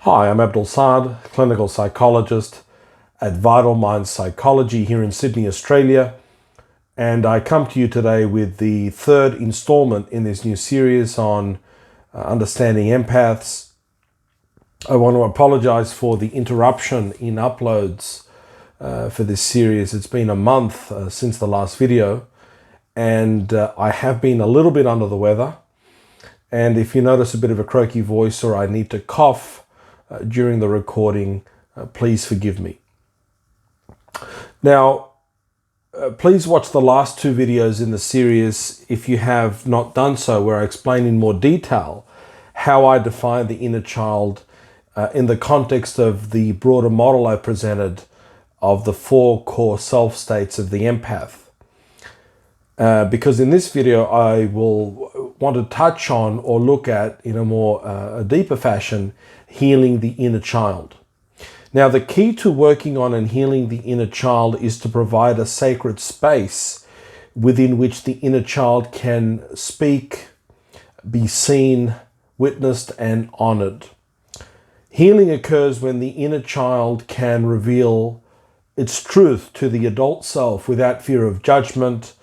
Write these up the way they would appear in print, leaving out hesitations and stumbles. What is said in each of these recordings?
Hi, I'm Abdul Saad, clinical psychologist at Vital Mind Psychology here in Sydney, Australia. And I come to you today with the third installment in this new series on understanding empaths. I want to apologize for the interruption in uploads for this series. It's been a month since the last video, and I have been a little bit under the weather. And if you notice a bit of a croaky voice or I need to cough during the recording, please forgive me. Now, please watch the last two videos in the series if you have not done so, where I explain in more detail how I define the inner child in the context of the broader model I presented of the four core self states of the empath. Because in this video, I will want to touch on or look at, in a deeper fashion, healing the inner child. Now, the key to working on and healing the inner child is to provide a sacred space within which the inner child can speak, be seen, witnessed, and honored. Healing occurs when the inner child can reveal its truth to the adult self without fear of judgment,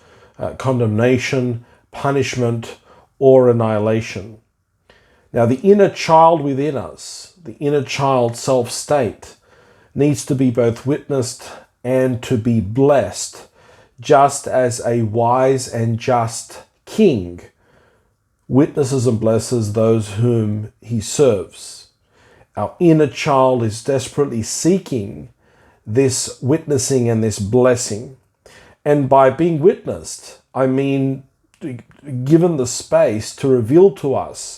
condemnation, punishment, or annihilation. Now, the inner child within us, the inner child self-state, needs to be both witnessed and to be blessed, just as a wise and just king witnesses and blesses those whom he serves. Our inner child is desperately seeking this witnessing and this blessing. And by being witnessed, I mean given the space to reveal to us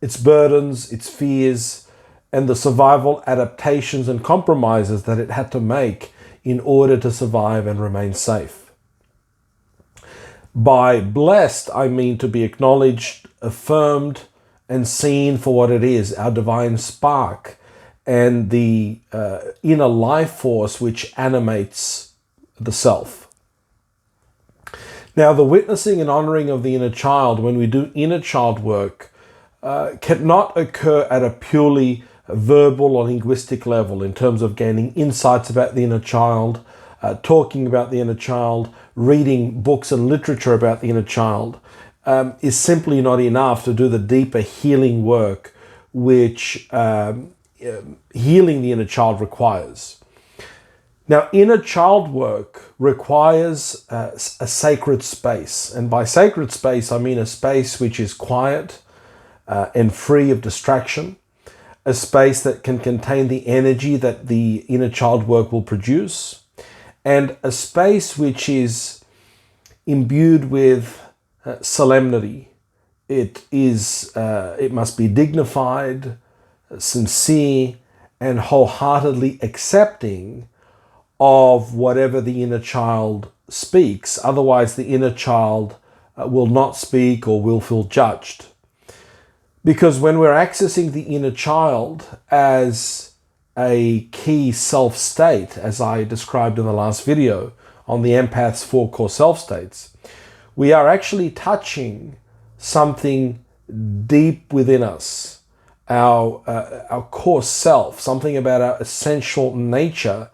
its burdens, its fears, and the survival adaptations and compromises that it had to make in order to survive and remain safe. By blessed, I mean to be acknowledged, affirmed, and seen for what it is, our divine spark, and the inner life force which animates the self. Now, the witnessing and honoring of the inner child, when we do inner child work, cannot occur at a purely verbal or linguistic level in terms of gaining insights about the inner child, talking about the inner child, reading books and literature about the inner child, is simply not enough to do the deeper healing work which healing the inner child requires. Now, inner child work requires a sacred space. And by sacred space, I mean a space which is quiet and free of distraction, a space that can contain the energy that the inner child work will produce, and a space which is imbued with solemnity. It must be dignified, sincere, and wholeheartedly accepting of whatever the inner child speaks. Otherwise, the inner child will not speak or will feel judged. Because when we're accessing the inner child as a key self-state, as I described in the last video on the empath's four core self-states, we are actually touching something deep within us, our core self, something about our essential nature,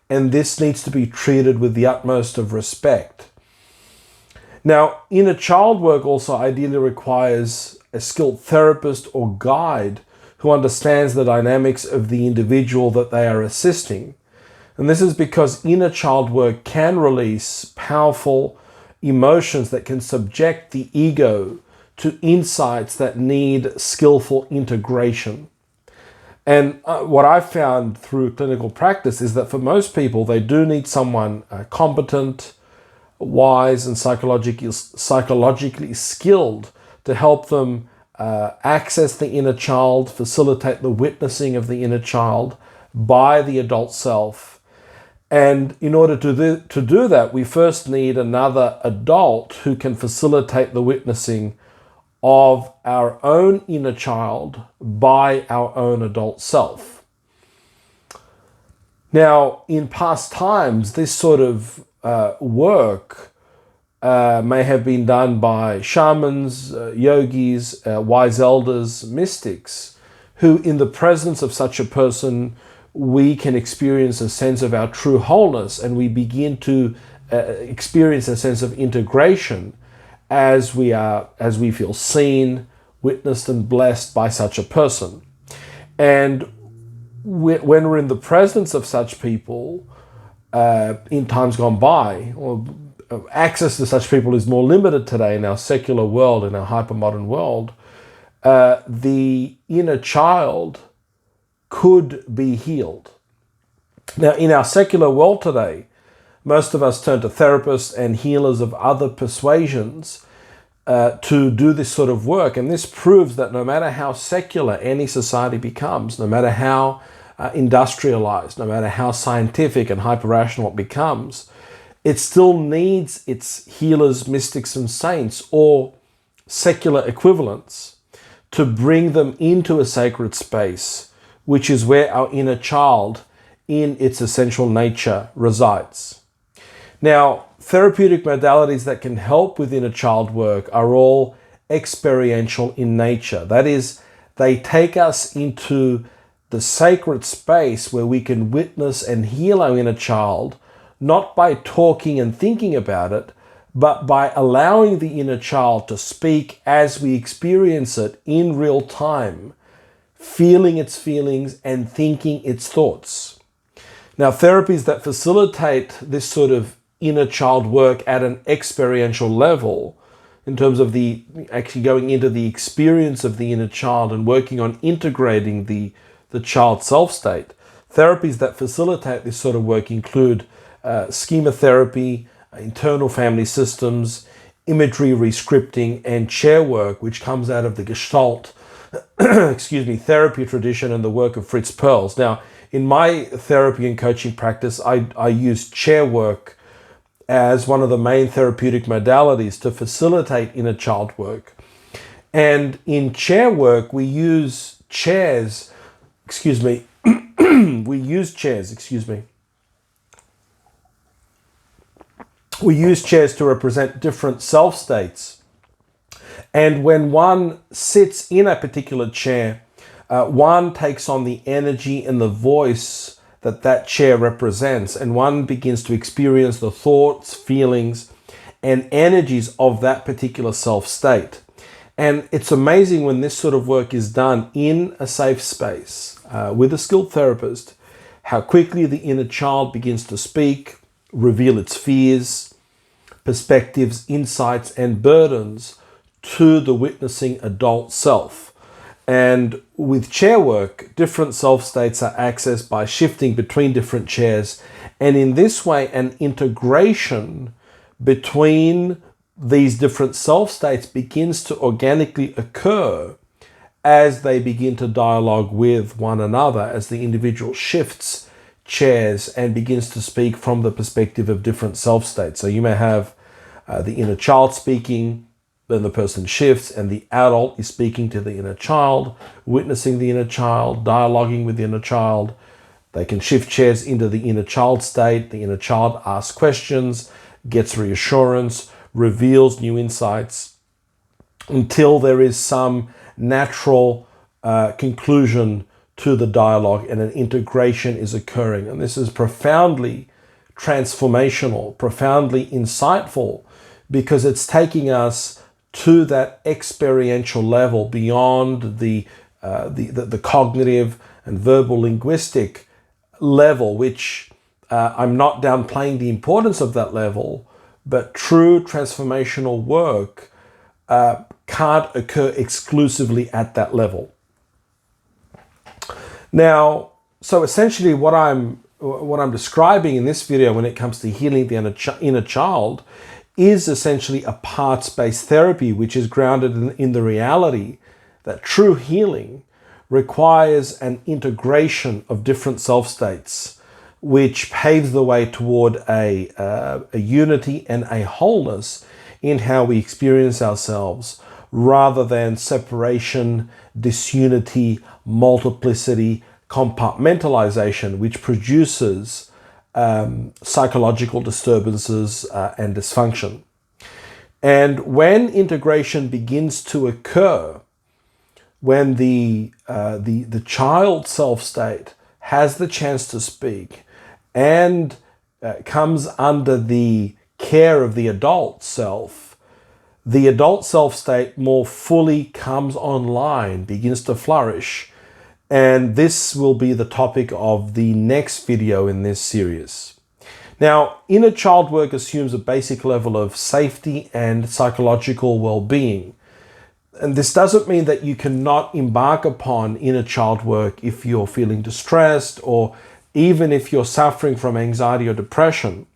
and this needs to be treated with the utmost of respect. Now, inner child work also ideally requires a skilled therapist or guide who understands the dynamics of the individual that they are assisting. And this is because inner child work can release powerful emotions that can subject the ego to insights that need skillful integration. And what I've found through clinical practice is that for most people, they do need someone competent, wise, and psychologically skilled to help them access the inner child, facilitate the witnessing of the inner child by the adult self. And in order to do that, we first need another adult who can facilitate the witnessing of our own inner child by our own adult self. Now, in past times, this sort of work may have been done by shamans, yogis, wise elders, mystics, who in the presence of such a person, we can experience a sense of our true wholeness, and we begin to experience a sense of integration as we feel seen, witnessed, and blessed by such a person. And when we're in the presence of such people in times gone by, or access to such people is more limited today in our secular world, in our hypermodern world, the inner child could be healed. Now, in our secular world today, most of us turn to therapists and healers of other persuasions to do this sort of work. And this proves that no matter how secular any society becomes, no matter how industrialized, no matter how scientific and hyper-rational it becomes, it still needs its healers, mystics, and saints, or secular equivalents, to bring them into a sacred space, which is where our inner child in its essential nature resides. Now, therapeutic modalities that can help with inner child work are all experiential in nature. That is, they take us into the sacred space where we can witness and heal our inner child, not by talking and thinking about it, but by allowing the inner child to speak as we experience it in real time, feeling its feelings and thinking its thoughts. Now, therapies that facilitate this sort of inner child work at an experiential level, in terms of the actually going into the experience of the inner child and working on integrating the child's self state, therapies that facilitate this sort of work include schema therapy, internal family systems, imagery rescripting, and chair work, which comes out of the Gestalt therapy tradition and the work of Fritz Perls. Now, in my therapy and coaching practice, I use chair work as one of the main therapeutic modalities to facilitate inner child work. And in chair work, we use chairs, we use chairs to represent different self states. And when one sits in a particular chair, one takes on the energy and the voice that chair represents, and one begins to experience the thoughts, feelings, and energies of that particular self state. And it's amazing when this sort of work is done in a safe space with a skilled therapist, how quickly the inner child begins to speak, reveal its fears, perspectives, insights, and burdens to the witnessing adult self. And with chair work, different self states are accessed by shifting between different chairs. And in this way, an integration between these different self states begins to organically occur as they begin to dialogue with one another, as the individual shifts chairs and begins to speak from the perspective of different self states. So you may have the inner child speaking, then the person shifts and the adult is speaking to the inner child, witnessing the inner child, dialoguing with the inner child. They can shift chairs into the inner child state. The inner child asks questions, gets reassurance, reveals new insights, until there is some natural conclusion to the dialogue and an integration is occurring. And this is profoundly transformational, profoundly insightful, because it's taking us to that experiential level beyond the cognitive and verbal linguistic level, which I'm not downplaying the importance of that level, but true transformational work can't occur exclusively at that level. Now, so essentially what I'm describing in this video when it comes to healing the inner child is essentially a parts-based therapy, which is grounded in the reality that true healing requires an integration of different self-states, which paves the way toward a unity and a wholeness in how we experience ourselves, rather than separation, disunity, multiplicity, compartmentalization, which produces psychological disturbances and dysfunction. And when integration begins to occur, when the child self state has the chance to speak and comes under the care of the adult self, the adult self state more fully comes online, begins to flourish. And this will be the topic of the next video in this series. Now, inner child work assumes a basic level of safety and psychological well-being. And this doesn't mean that you cannot embark upon inner child work if you're feeling distressed or even if you're suffering from anxiety or depression.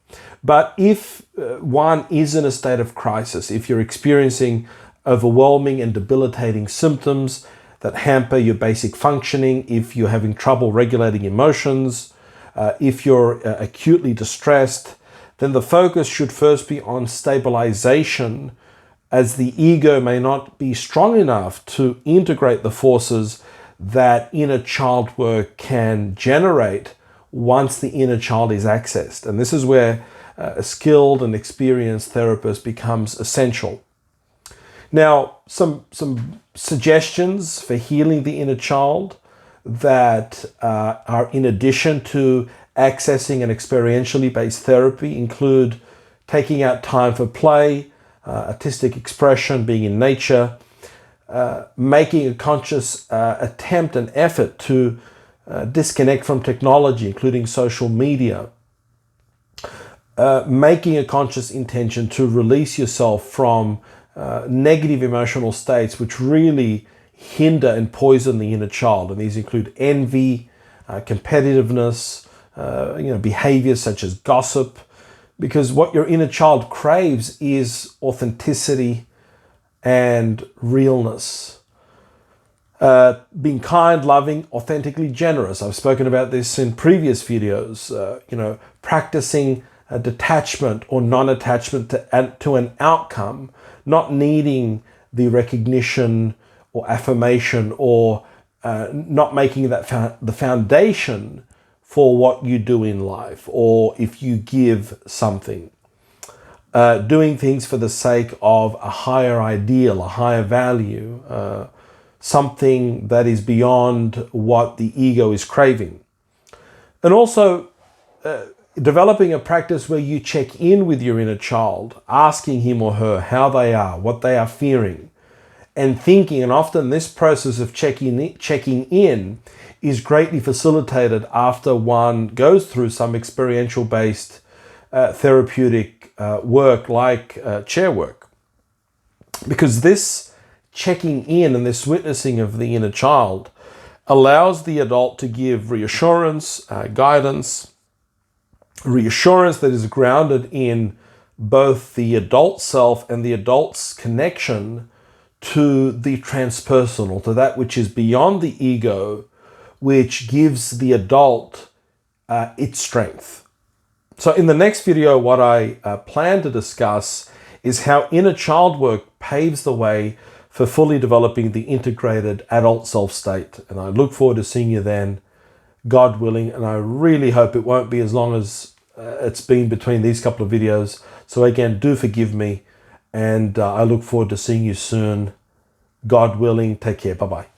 But if one is in a state of crisis, if you're experiencing overwhelming and debilitating symptoms that hamper your basic functioning, if you're having trouble regulating emotions, if you're acutely distressed, then the focus should first be on stabilization, as the ego may not be strong enough to integrate the forces that inner child work can generate once the inner child is accessed. And this is where a skilled and experienced therapist becomes essential. Now, some suggestions for healing the inner child that are in addition to accessing an experientially based therapy include taking out time for play, artistic expression, being in nature, making a conscious attempt and effort to disconnect from technology, including social media, making a conscious intention to release yourself from negative emotional states which really hinder and poison the inner child. And these include envy, competitiveness, behaviors such as gossip, because what your inner child craves is authenticity and realness. Being kind, loving, authentically generous. I've spoken about this in previous videos. Practicing detachment or non-attachment to an outcome, not needing the recognition or affirmation, or not making that the foundation for what you do in life, or if you give something. Doing things for the sake of a higher ideal, a higher value, something that is beyond what the ego is craving. And also developing a practice where you check in with your inner child, asking him or her how they are, what they are fearing, and thinking. And often this process of checking in is greatly facilitated after one goes through some experiential based therapeutic work like chair work. Because this checking in and this witnessing of the inner child allows the adult to give reassurance, guidance, reassurance that is grounded in both the adult self and the adult's connection to the transpersonal, to that which is beyond the ego, which gives the adult its strength. So in the next video, what I plan to discuss is how inner child work paves the way for fully developing the integrated adult self state. And I look forward to seeing you then, God willing, and I really hope it won't be as long as it's been between these couple of videos. So again, do forgive me, and I look forward to seeing you soon, God willing. Take care. Bye-bye.